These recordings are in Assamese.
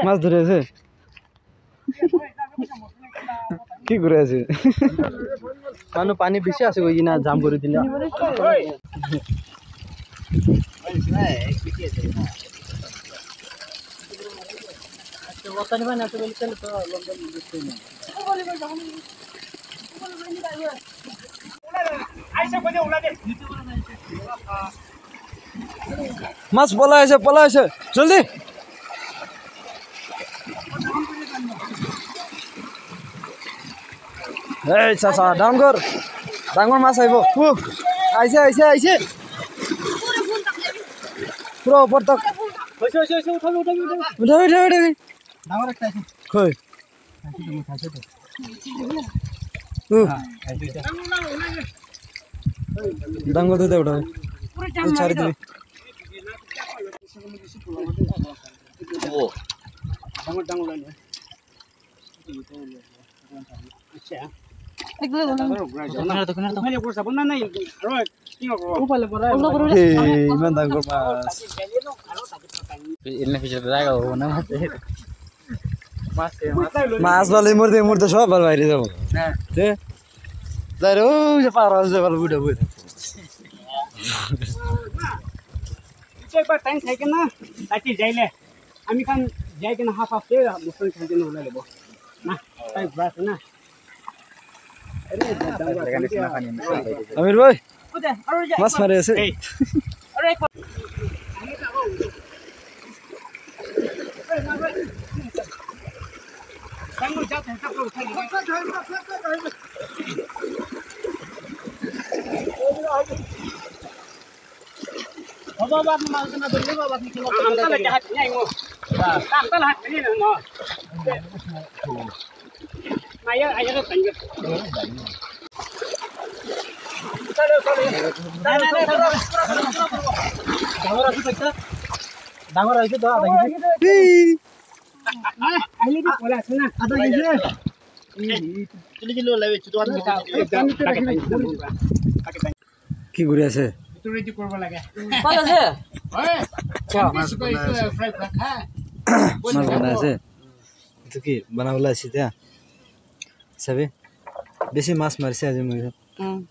মাছ ধরে আছে কি করে আছে মানুষ পানি বেশি আছে ওই কিনা জাম করে দিলে মাছ পলা আছে জলদি এই চাচা ডাঙৰ মাছ আহিব আইছে পুৰো উপৰ তক উঠাবি ডাঙৰ একটা আছে কই ডাঙৰ দুটা উঠাবি ছাড়ি দিবি ও ডাঙৰ লাইন আচ্ছা মাছ বালে মরতে সব ভালো বাইরে যাবো পাওয়া ভালো বুঝে একবার টাইম থাকে না রাতে যাইলে আমি কান যাই কেন হাফ হাফে মুসলিম খাইতে ওলাই লব না তাই ব্রাস না আমির ভাই মাছ মারে আছে बाबा मालकना बोलले बाबा की आमचा हात नाही मग आमचा हात नाही ना माया आया संग चलो डांगर आहे तो आता आली ती बोला আছে না आता गेले किलो लावे तो কি করে আছে রেডি করব লাগে ভালো আছে ওই মাছ ফ্রাই রাখা মাছ বানাইছে তো কি বানাবলা আছে তা সবে বেশি মাছ মারছে আজ মই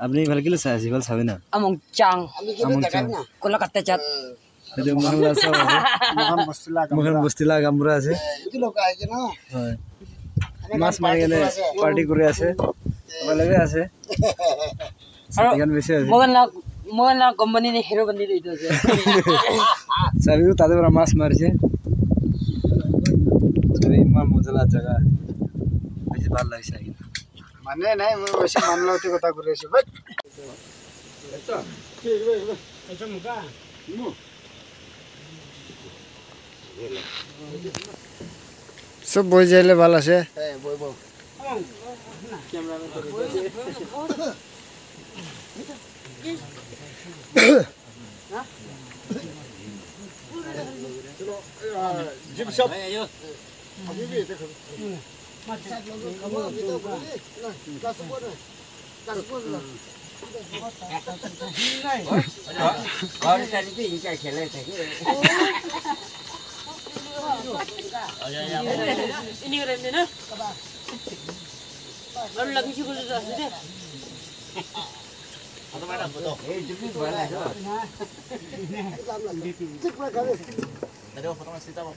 আপনি ভালো কিলো চাইছি ভালো সাবে না আমং চাং কলকাতা চাট এতে মহলা সব মোহন বস্তিলা গামরা আছে কিলো কাই না হয় মাছ মারি গেলে পার্টি করে আছে ভালো লাগে আছে সেখানে বেশি আছে মোহন কোম্পানি নে হিরো বন্ধি দিতে আছে সবিও তাদের বড় মাছ মারছে সবই ইমান মজা জায়গা বেশি ভালো লাগছে মানে নাই বেশি মানলাতে কথা করে আছে ভাই আচ্ছা ঠিক ভাই এটা মুকা সব বই যাইলে ভালো আছে হ্যাঁ বই ক্যামেরাম্যান করে चलो जिम शॉप अभी भी देखो और सारी पे इनका खेले थे ini keren deh na baru lagi sih gue sudah deh atau mana foto jadi boleh cek lagi ada foto masih tahu